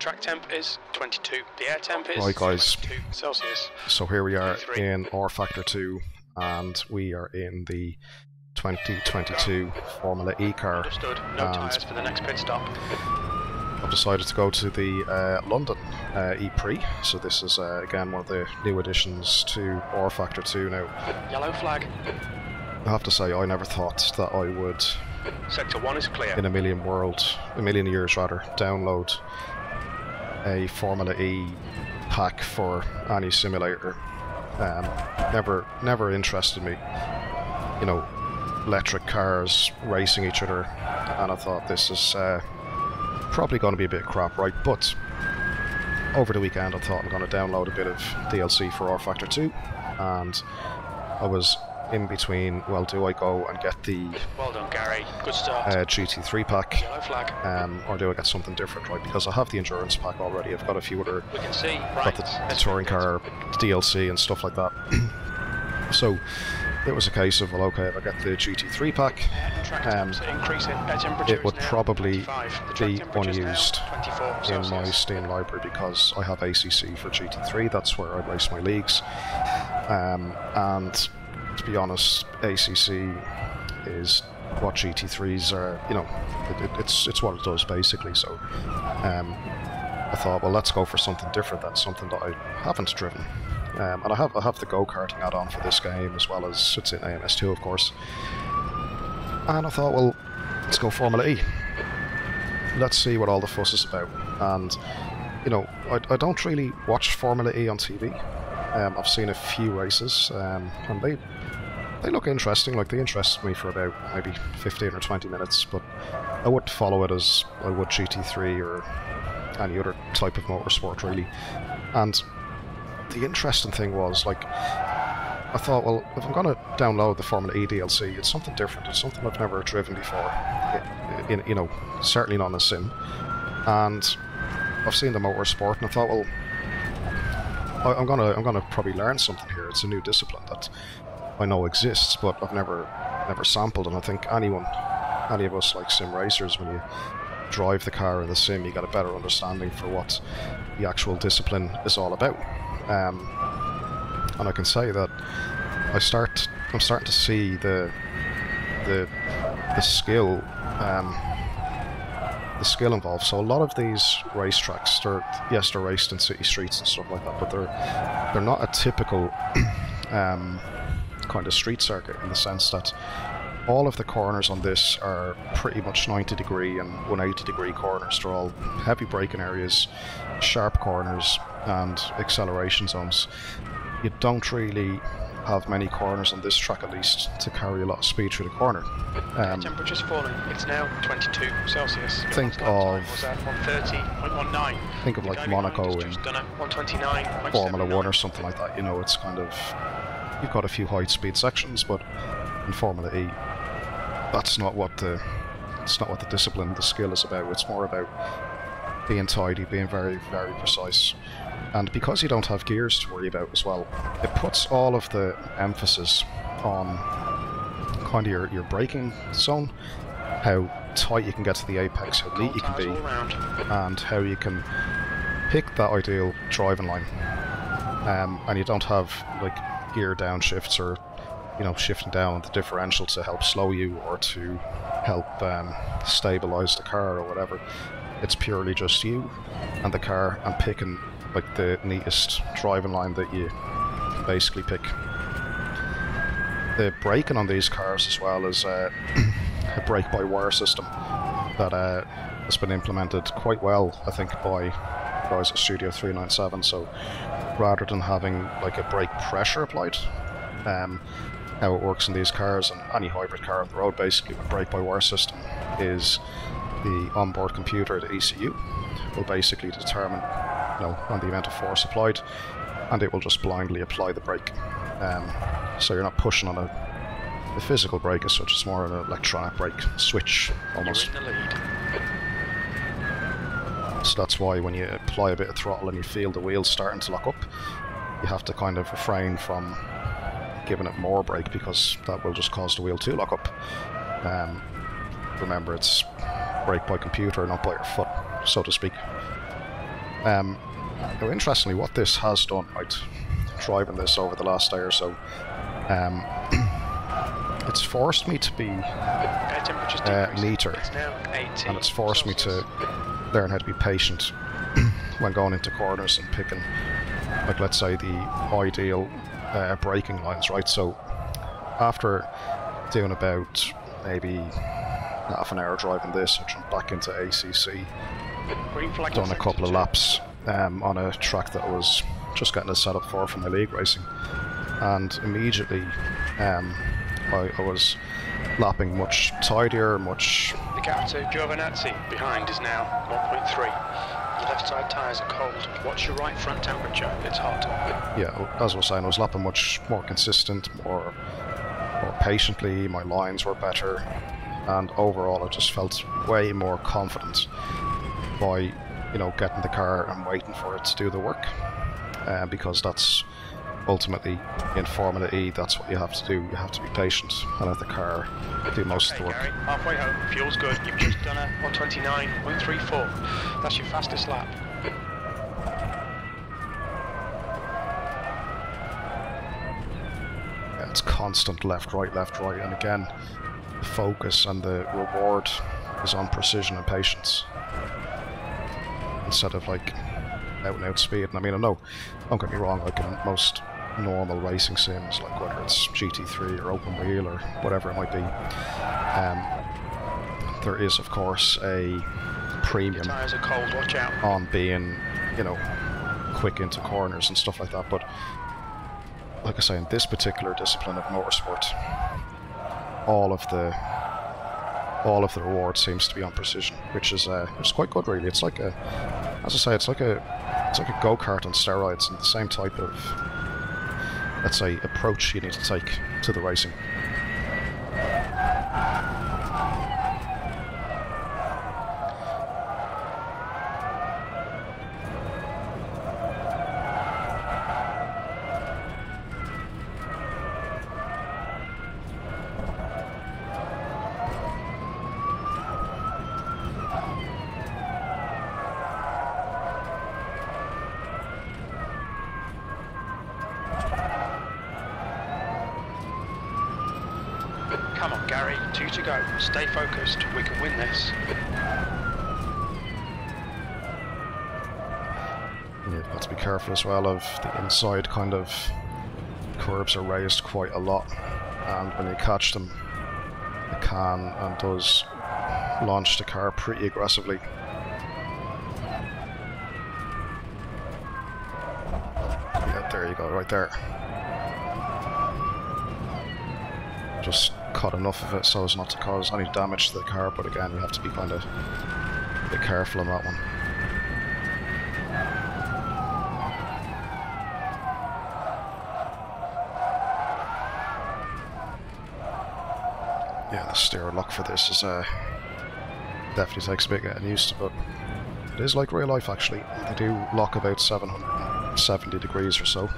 track temp is 22. The air temp is Right, guys. 22 Celsius. So here we are 23. in RFactor 2, and we are in the 2022 Formula E car. Understood. No And tyres for the next pit stop. I've decided to go to the London E-Prox. So this is again one of the new additions to RFactor 2 now. Yellow flag. I have to say, I never thought that I would, Sector 1 is clear. in a million years rather, download a Formula E pack for any simulator. Never interested me, you know, electric cars racing each other, and I thought this is probably going to be a bit crap, right? But over the weekend I thought I'm going to download a bit of DLC for RFactor 2, and I was in between, well, do I go and get the Well done, Gary. Good start. GT3 pack, Yellow flag. or do I get something different, right? Because I have the endurance pack already. I've got a few other, We can see. got the touring car DLC and stuff like that. So it was a case of, well, okay, if I get the GT3 pack, Track temps are increasing. Air temperature it would is now probably 25. The track be temperature is now unused 24 in my Celsius. Steam library because I have ACC for GT3. That's where I race my leagues, and to be honest, ACC is what GT3s are. You know, it's what it does basically. So I thought, well, let's go for something different. That's something that I haven't driven, and I have the go-karting add-on for this game, as well as it's in AMS2, of course. And I thought, well, let's go Formula E. Let's see what all the fuss is about. And you know, I don't really watch Formula E on TV. I've seen a few races, and they look interesting. Like, they interested me for about maybe 15 or 20 minutes, but I wouldn't follow it as I would GT3 or any other type of motorsport, really. And the interesting thing was, like, I thought, well, if I'm going to download the Formula E DLC, it's something different. It's something I've never driven before. You know, certainly not in a sim. And I've seen the motorsport, and I thought, well, I'm gonna probably learn something here. It's a new discipline that I know exists, but I've never sampled. And I think any of us, like sim racers, when you drive the car in the sim, you get a better understanding for what the actual discipline is all about. And I can say that I'm starting to see the skill. The skill involved. So a lot of these racetracks, they're raced in city streets and stuff like that, but they're not a typical kind of street circuit, in the sense that all of the corners on this are pretty much 90-degree and 180-degree corners. They're all heavy braking areas, sharp corners, and acceleration zones. You don't really have many corners on this track, at least, to carry a lot of speed through the corner. Temperature's falling. It's now 22 Celsius. Think Last of time was at 130.19. think of like Monaco and done 129. Formula 1 or something like that. You know, it's kind of, you've got a few high speed sections, but in Formula E, that's not what the discipline, the skill is about. It's more about being tidy, being very, very precise. And because you don't have gears to worry about as well, it puts all of the emphasis on kind of your braking zone, how tight you can get to the apex, how neat you can be, and how you can pick that ideal driving line. And you don't have like gear downshifts, or, you know, shifting down the differential to help slow you or to help stabilize the car or whatever. It's purely just you and the car, and picking like the neatest driving line that you can basically pick. The braking on these cars as well is a brake-by-wire system that has been implemented quite well, I think, by guys at Studio 397. So rather than having like a brake pressure applied, how it works in these cars, and any hybrid car on the road basically with brake-by-wire system, is the onboard computer, the ECU, will basically determine, you know, on the amount of force applied, and it will just blindly apply the brake. So you're not pushing on a physical brake as such. It's more an electronic brake switch almost. You're in the lead. So that's why when you apply a bit of throttle and you feel the wheels starting to lock up, you have to kind of refrain from giving it more brake, because that will just cause the wheel to lock up. Remember, it's brake by computer, not by your foot, so to speak. Now, interestingly, what this has done, right, driving this over the last day or so, it's forced me to be neater, and it's forced me to learn how to be patient when going into corners and picking, like, let's say, the ideal braking lines, right? So after doing about maybe half an hour driving this, I jumped back into ACC, done a couple of laps on a track that I was just getting it set up for my league racing, and immediately I was lapping much tidier, much... The gap to Giovinazzi behind is now 0.3. Your left side tyres are cold. What's your right front temperature? It's hot. Yeah, as I was saying, I was lapping much more consistent, more patiently, my lines were better, and overall I just felt way more confident by, you know, getting the car and waiting for it to do the work, because that's ultimately in Formula E, that's what you have to do. You have to be patient and let the car do most of the work. Gary, halfway home, fuel's good. You've just done a 129.34. That's your fastest lap. Yeah, it's constant left, right, and again, the focus and the reward is on precision and patience instead of like out and out speed. And I mean, I know, don't get me wrong, like in most normal racing sims, like whether it's GT3 or open wheel or whatever it might be, there is of course a premium Tires are cold, watch out. on being, you know, quick into corners and stuff like that. But like I say, in this particular discipline of motorsport, all of the reward seems to be on precision, which is quite good, really. It's like a, as I say, it's like a go-kart on steroids, and the same type of, let's say, approach you need to take to the racing. Come on, Gary, 2 to go. Stay focused. We can win this. You've got to be careful as well of the inside kind of curves are raised quite a lot, and when you catch them, it can and does launch the car pretty aggressively. Yeah, there you go, right there. Just cut enough of it so as not to cause any damage to the car, but again, you have to be kind of a bit careful on that one. Yeah, the steer lock for this is definitely takes a bit getting used to, but it is like real life actually. They do lock about 770 degrees or so,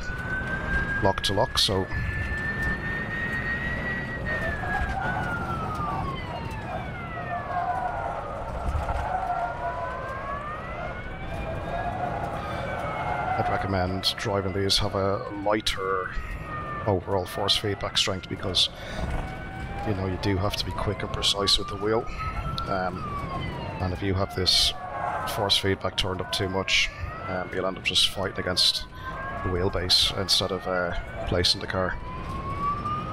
lock to lock, so I'd recommend driving these have a lighter overall force feedback strength, because you know you do have to be quick and precise with the wheel, and if you have this force feedback turned up too much, you'll end up just fighting against the wheelbase instead of placing the car.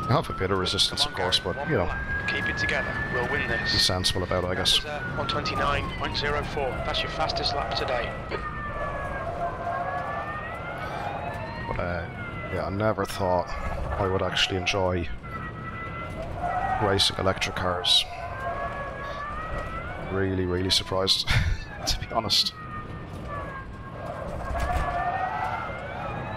You have a bit of resistance, of course, but you know, keep it together. We'll win this. Be sensible about it, I guess. 129.04. That's your fastest lap today. Yeah, I never thought I would actually enjoy racing electric cars. Really, really surprised, to be honest.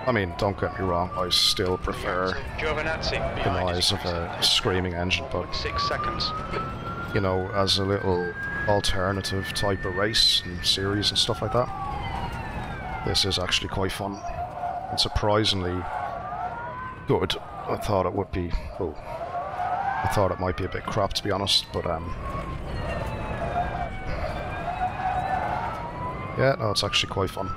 I mean, don't get me wrong, I still prefer the noise of a screaming engine, but 6 seconds. You know, as a little alternative type of race and series and stuff like that, this is actually quite fun. And surprisingly good. I thought it would be, well, I thought it might be a bit crap, to be honest, but Yeah, no, it's actually quite fun.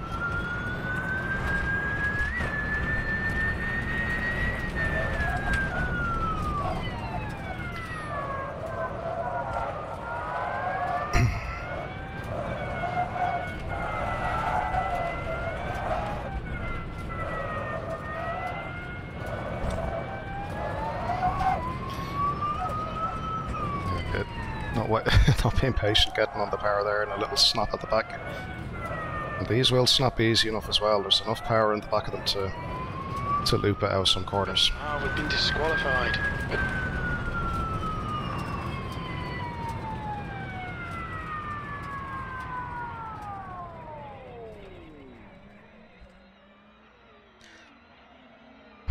Not being patient, getting on the power there, and a little snap at the back. And these will snap easy enough as well. There's enough power in the back of them to loop it out some corners. Ah, we've been disqualified.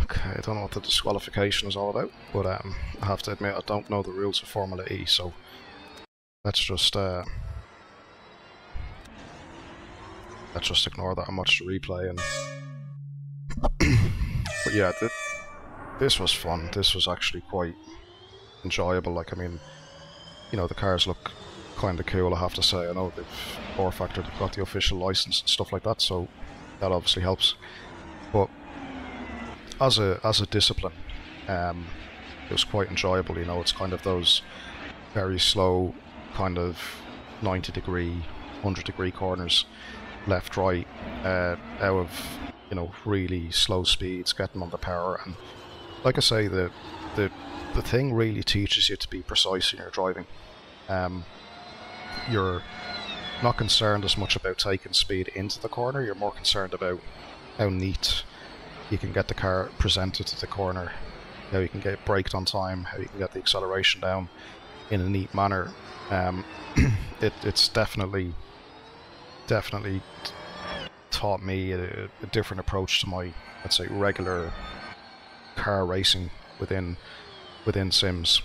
Okay, I don't know what the disqualification is all about, but I have to admit I don't know the rules of Formula E, so let's just ignore that and watch the replay. And but yeah, this was fun. This was actually quite enjoyable. Like, I mean, you know, the cars look kind of cool, I have to say. I know they've RFactor, they've got the official license and stuff like that, so that obviously helps. But as a discipline, it was quite enjoyable. You know, it's kind of those very slow, kind of 90-degree, 100-degree corners, left, right, out of, you know, really slow speeds, getting on the power. And like I say, the thing really teaches you to be precise in your driving. You're not concerned as much about taking speed into the corner. You're more concerned about how neat you can get the car presented to the corner, how you can get it braked on time, how you can get the acceleration down in a neat manner. It's definitely taught me a different approach to my, let's say, regular car racing within sims.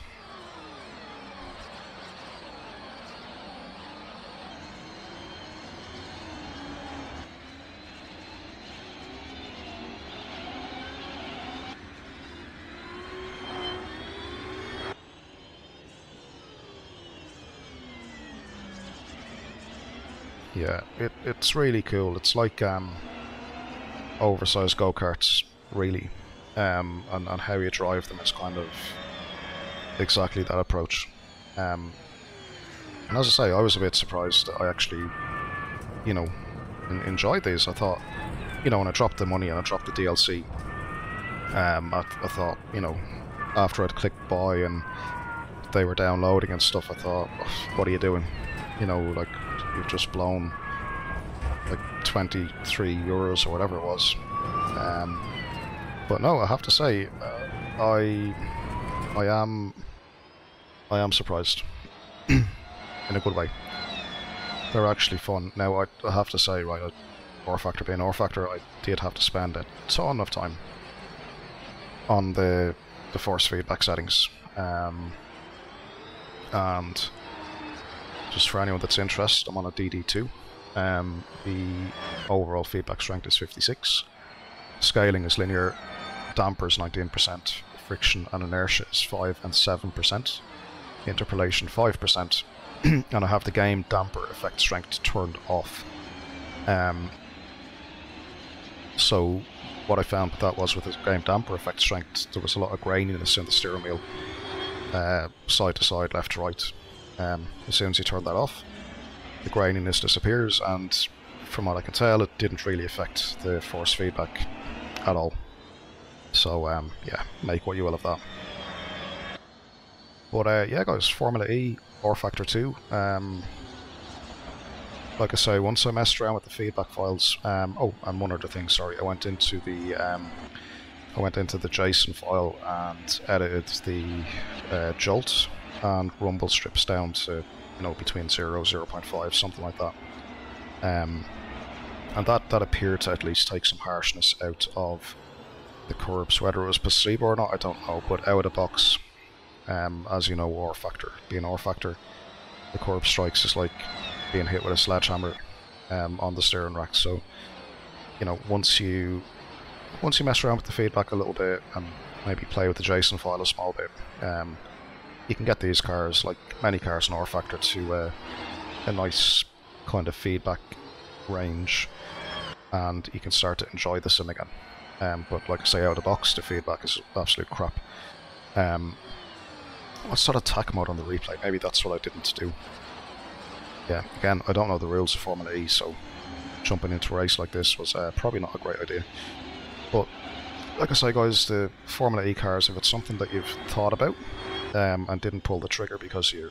Yeah, it's really cool. It's like oversized go-karts, really, and how you drive them is kind of exactly that approach. And as I say, I was a bit surprised that I actually, you know, enjoyed these. I thought, you know, when I dropped the money and I dropped the DLC, I thought, you know, after I'd clicked buy and they were downloading and stuff, I thought, what are you doing? You know, like, you've just blown like 23 euros or whatever it was. But no, I have to say, I am surprised in a good way. They're actually fun. Now, I have to say, right, RFactor being RFactor, I did have to spend a ton of time on the force feedback settings. And just for anyone that's interested, I'm on a DD2. The overall feedback strength is 56. Scaling is linear. Dampers 19%. Friction and inertia is 5 and 7%. Interpolation 5%. And I have the game damper effect strength turned off. So what I found with that was, with the game damper effect strength, there was a lot of graininess in the steering wheel, side to side, left to right. As soon as you turn that off, the graininess disappears, and from what I can tell, it didn't really affect the force feedback at all. So yeah, make what you will of that. But yeah guys, Formula E, RFactor 2. Like I say, once I messed around with the feedback files, oh, and one other thing, sorry, I went into the JSON file and edited the jolt and rumble strips down to, you know, between 0, 0.5, something like that. And that appeared to at least take some harshness out of the curbs. Whether it was placebo or not, I don't know, but out of the box, as you know, being RFactor, the curb strikes is like being hit with a sledgehammer on the steering rack. So, you know, once you mess around with the feedback a little bit and maybe play with the JSON file a small bit, you can get these cars, like many cars in RFactor, to a nice kind of feedback range, and you can start to enjoy the sim again. But like I say, out of the box, the feedback is absolute crap. What sort of tack mode on the replay? Maybe that's what I didn't do. Yeah, again, I don't know the rules of Formula E, so jumping into a race like this was probably not a great idea. But like I say, guys, the Formula E cars, if it's something that you've thought about and didn't pull the trigger because you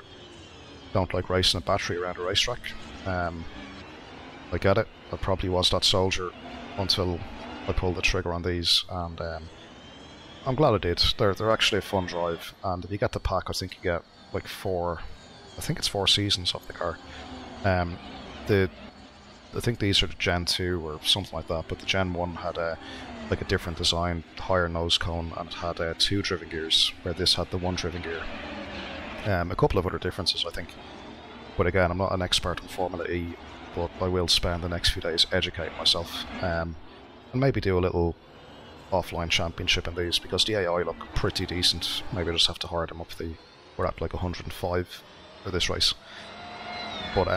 don't like racing a battery around a racetrack, I get it. I probably was that soldier until I pulled the trigger on these, and I'm glad I did. They're actually a fun drive, and if you get the pack, I think you get like 4 seasons of the car. I think these are the Gen 2 or something like that, but the Gen 1 had a different design, higher nose cone, and it had 2 driven gears, where this had the 1 driven gear. A couple of other differences, I think. But again, I'm not an expert in Formula E, but I will spend the next few days educating myself, and maybe do a little offline championship in these, because the AI look pretty decent. Maybe I just have to hire them up. We're at like 105 for this race. But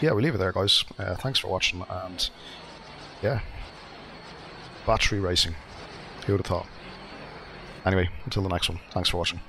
yeah, we'll leave it there, guys. Thanks for watching, and yeah, battery racing. Who would have thought? Anyway, until the next one, thanks for watching.